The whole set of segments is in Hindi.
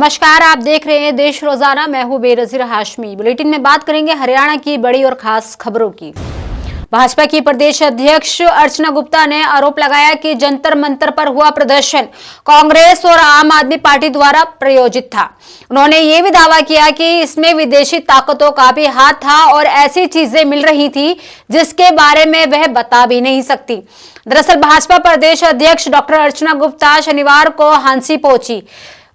नमस्कार, आप देख रहे हैं देश रोजाना। मैं हूं बेनजीर हाशमी। बुलेटिन में बात करेंगे हरियाणा की बड़ी और खास खबरों की। भाजपा की प्रदेश अध्यक्ष अर्चना गुप्ता ने आरोप लगाया कि जंतर मंतर पर हुआ प्रदर्शन कांग्रेस और आम आदमी पार्टी द्वारा प्रायोजित था। उन्होंने ये भी दावा किया कि इसमें विदेशी ताकतों का भी हाथ था और ऐसी चीजें मिल रही थी जिसके बारे में वह बता भी नहीं सकती। दरअसल भाजपा प्रदेश अध्यक्ष डॉक्टर अर्चना गुप्ता शनिवार को हांसी पहुंची।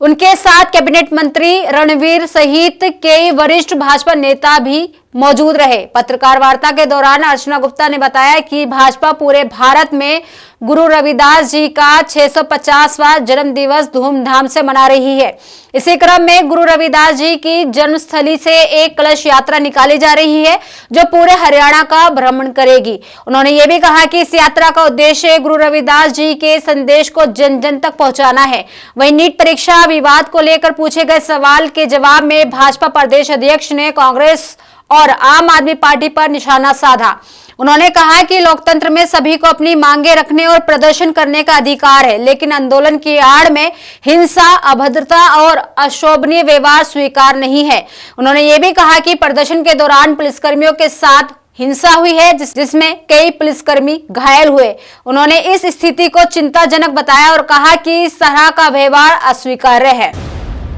उनके साथ कैबिनेट मंत्री रणवीर सहित कई वरिष्ठ भाजपा नेता भी मौजूद रहे। पत्रकार वार्ता के दौरान अर्चना गुप्ता ने बताया कि भाजपा पूरे भारत में गुरु रविदास जी का 650वां जन्म दिवस धूमधाम से मना रही है। इसी क्रम में गुरु रविदास जी की जन्मस्थली से एक कलश यात्रा निकाली जा रही है जो पूरे हरियाणा का भ्रमण करेगी। उन्होंने ये भी कहा कि इस यात्रा का उद्देश्य गुरु रविदास जी के संदेश को जन जन तक पहुंचाना है। वहीं नीट परीक्षा विवाद को लेकर पूछे गए सवाल के जवाब में भाजपा प्रदेश अध्यक्ष ने कांग्रेस और आम आदमी पार्टी पर निशाना साधा। उन्होंने कहा कि लोकतंत्र में सभी को अपनी मांगे रखने और प्रदर्शन करने का अधिकार है, लेकिन आंदोलन की आड़ में हिंसा, अभद्रता और अशोभनीय व्यवहार स्वीकार नहीं है। उन्होंने ये भी कहा कि प्रदर्शन के दौरान पुलिसकर्मियों के साथ हिंसा हुई है जिसमें कई पुलिसकर्मी घायल हुए। उन्होंने इस स्थिति को चिंताजनक बताया और कहा कि इस तरह का व्यवहार अस्वीकार्य है।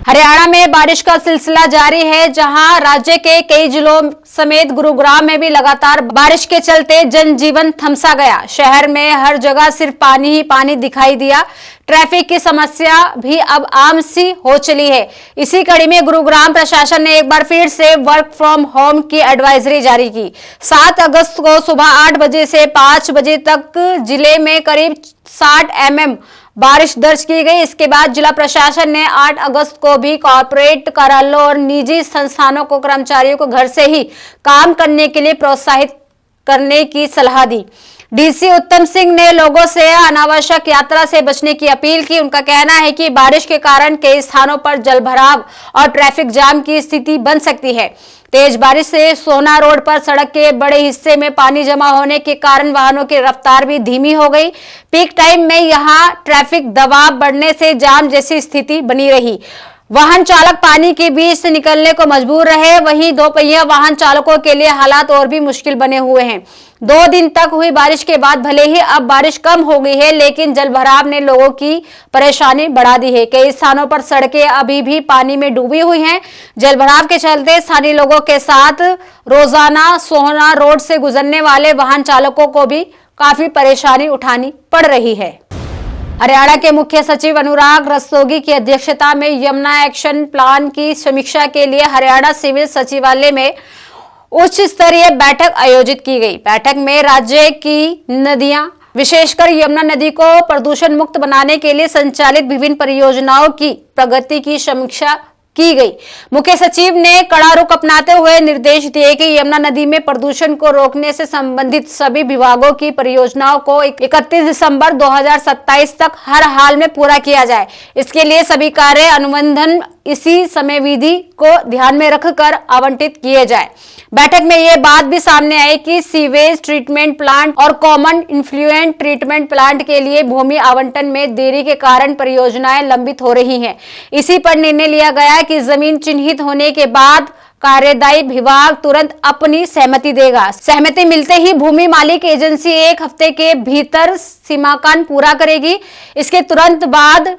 हरियाणा में बारिश का सिलसिला जारी है, जहां राज्य के कई जिलों समेत गुरुग्राम में भी लगातार बारिश के चलते जनजीवन थमसा गया। शहर में हर जगह सिर्फ पानी ही पानी दिखाई दिया। ट्रैफिक की समस्या भी अब आम सी हो चली है। इसी कड़ी में गुरुग्राम प्रशासन ने एक बार फिर से वर्क फ्रॉम होम की एडवाइजरी जारी की। 7 अगस्त को सुबह 8 बजे से 5 बजे तक जिले में करीब 60 mm बारिश दर्ज की गई। इसके बाद जिला प्रशासन ने 8 अगस्त को भी कॉर्पोरेट कार्यालयों और निजी संस्थानों को कर्मचारियों को घर से ही काम करने के लिए प्रोत्साहित करने की सलाह दी। डीसी उत्तम सिंह ने लोगों से अनावश्यक यात्रा से बचने की अपील की। उनका कहना है कि बारिश के कारण कई स्थानों पर जलभराव और ट्रैफिक जाम की स्थिति बन सकती है। तेज बारिश से सोना रोड पर सड़क के बड़े हिस्से में पानी जमा होने के कारण वाहनों की रफ्तार भी धीमी हो गई। पीक टाइम में यहां ट्रैफिक दबाव बढ़ने से जाम जैसी स्थिति बनी रही। वाहन चालक पानी के बीच से निकलने को मजबूर रहे। वहीं दोपहिया वाहन चालकों के लिए हालात और भी मुश्किल बने हुए हैं। 2 दिन तक हुई बारिश के बाद भले ही अब बारिश कम हो गई है, लेकिन जलभराव ने लोगों की परेशानी बढ़ा दी है। कई स्थानों पर सड़कें अभी भी पानी में डूबी हुई हैं। जलभराव के चलते स्थानीय लोगों के साथ रोजाना सोना रोड से गुजरने वाले वाहन चालकों को भी काफी परेशानी उठानी पड़ रही है। हरियाणा के मुख्य सचिव अनुराग रस्तोगी की अध्यक्षता में यमुना एक्शन प्लान की समीक्षा के लिए हरियाणा सिविल सचिवालय में उच्च स्तरीय बैठक आयोजित की गई। बैठक में राज्य की नदियां, विशेषकर यमुना नदी को प्रदूषण मुक्त बनाने के लिए संचालित विभिन्न परियोजनाओं की प्रगति की समीक्षा की गई। मुख्य सचिव ने कड़ा रुख अपनाते हुए निर्देश दिए कि यमुना नदी में प्रदूषण को रोकने से संबंधित सभी विभागों की परियोजनाओं को 31 दिसंबर 2027 तक हर हाल में पूरा किया जाए। इसके लिए सभी कार्य अनुबंधन इसी समय विधि को ध्यान में रखकर आवंटित किए जाए। बैठक में यह बात भी सामने आई कि सीवेज ट्रीटमेंट प्लांट और कॉमन इन्फ्लुएंट ट्रीटमेंट प्लांट के लिए भूमि आवंटन में देरी के कारण परियोजनाएं लंबित हो रही हैं। इसी पर निर्णय लिया गया कि जमीन चिन्हित होने के बाद कार्यदायी विभाग तुरंत अपनी सहमति देगा। सहमति मिलते ही भूमि मालिक एजेंसी 1 हफ्ते के भीतर सीमांकन पूरा करेगी। इसके तुरंत बाद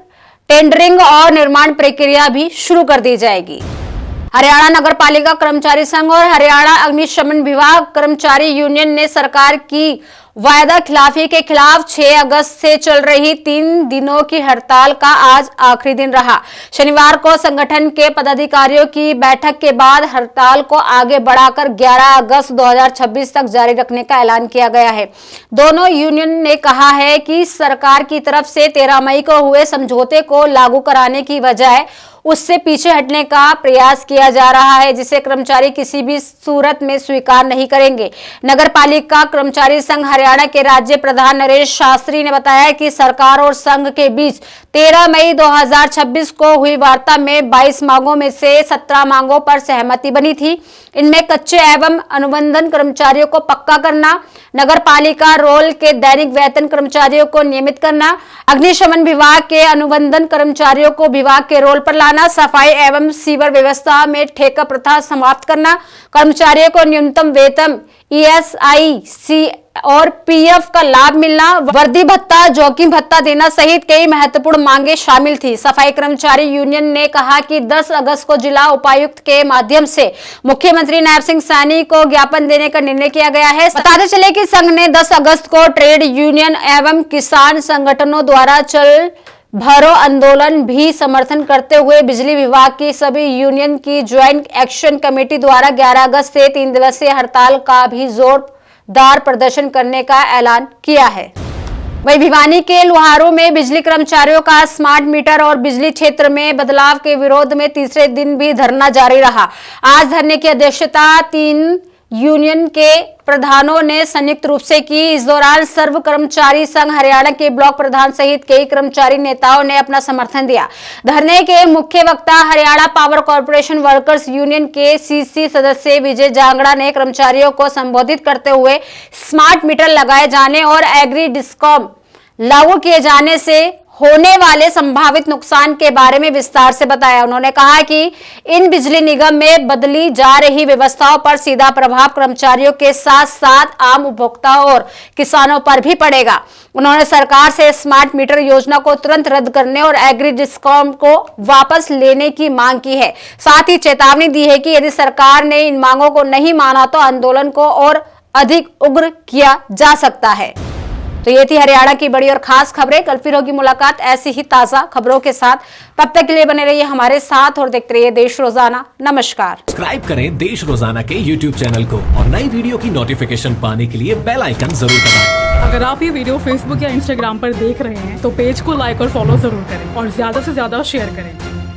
टेंडरिंग और निर्माण प्रक्रिया भी शुरू कर दी जाएगी। हरियाणा नगर पालिका कर्मचारी संघ और हरियाणा अग्निशमन विभाग कर्मचारी यूनियन ने सरकार की वायदा खिलाफी के खिलाफ 6 अगस्त से चल रही 3 दिनों की हड़ताल का आज आखिरी दिन रहा। शनिवार को संगठन के पदाधिकारियों की बैठक के बाद हड़ताल को आगे बढ़ाकर 11 अगस्त 2026 तक जारी रखने का ऐलान किया गया है। दोनों यूनियन ने कहा है कि सरकार की तरफ से 13 मई को हुए समझौते को लागू कराने की बजाय उससे पीछे हटने का प्रयास किया जा रहा है, जिसे कर्मचारी किसी भी सूरत में स्वीकार नहीं करेंगे। नगर पालिका कर्मचारी संघ हरियाणा के राज्य प्रधान नरेश शास्त्री ने बताया कि सरकार और संघ के बीच 13 मई 2026 को हुई वार्ता में 22 मांगों में से 17 मांगों पर सहमति बनी थी। इनमें कच्चे एवं अनुबंधन कर्मचारियों को पक्का करना, नगर पालिका रोल के दैनिक वेतन कर्मचारियों को नियमित करना, अग्निशमन विभाग के अनुबंधन कर्मचारियों को विभाग के रोल पर लाना, बढ़ाना, सफाई एवं सीवर व्यवस्था में ठेका प्रथा समाप्त करना, कर्मचारियों को न्यूनतम वेतन, ESIC और PF का लाभ मिलना, वर्दी भत्ता, जोखिम भत्ता देना सहित कई महत्वपूर्ण मांगे शामिल थी। सफाई कर्मचारी यूनियन ने कहा कि 10 अगस्त को जिला उपायुक्त के माध्यम से मुख्यमंत्री नायब सिंह सैनी को ज्ञापन देने का निर्णय किया गया है। बताते चले कि संघ ने 10 अगस्त को ट्रेड यूनियन एवं किसान संगठनों द्वारा चल भरो आंदोलन भी समर्थन करते हुए बिजली विभाग की सभी यूनियन की ज्वाइंट एक्शन कमेटी द्वारा 11 अगस्त से 3 दिवसीय हड़ताल का भी जोरदार प्रदर्शन करने का ऐलान किया है। वहीं भिवानी के लोहारों में बिजली कर्मचारियों का स्मार्ट मीटर और बिजली क्षेत्र में बदलाव के विरोध में तीसरे दिन भी धरना जारी रहा। आज धरने की अध्यक्षता 3 यूनियन के प्रधानों ने संयुक्त रूप से की। इस दौरान सर्व कर्मचारी संघ हरियाणा के ब्लॉक प्रधान सहित कई कर्मचारी नेताओं ने अपना समर्थन दिया। धरने के मुख्य वक्ता Haryana power corporation workers union के CC सदस्य विजय जांगड़ा ने कर्मचारियों को संबोधित करते हुए स्मार्ट मीटर लगाए जाने और एग्री डिस्कॉम लागू किए जाने से होने वाले संभावित नुकसान के बारे में विस्तार से बताया। उन्होंने कहा कि इन बिजली निगम में बदली जा रही व्यवस्थाओं पर सीधा प्रभाव कर्मचारियों के साथ साथ आम उपभोक्ताओं और किसानों पर भी पड़ेगा। उन्होंने सरकार से स्मार्ट मीटर योजना को तुरंत रद्द करने और एग्री डिस्कॉम को वापस लेने की मांग की है। साथ ही चेतावनी दी है कि यदि सरकार ने इन मांगों को नहीं माना तो आंदोलन को और अधिक उग्र किया जा सकता है। तो ये थी हरियाणा की बड़ी और खास खबरें। कल फिर होगी मुलाकात ऐसी ही ताजा खबरों के साथ। तब तक के लिए बने रहिए हमारे साथ और देखते रहिए देश रोजाना। नमस्कार। सब्सक्राइब करें देश रोजाना के YouTube चैनल को और नई वीडियो की नोटिफिकेशन पाने के लिए बेल आइकन जरूर दबाएं। अगर आप ये वीडियो Facebook या Instagram पर देख रहे हैं तो पेज को लाइक और फॉलो जरूर करें और ज्यादा से ज्यादा शेयर करें।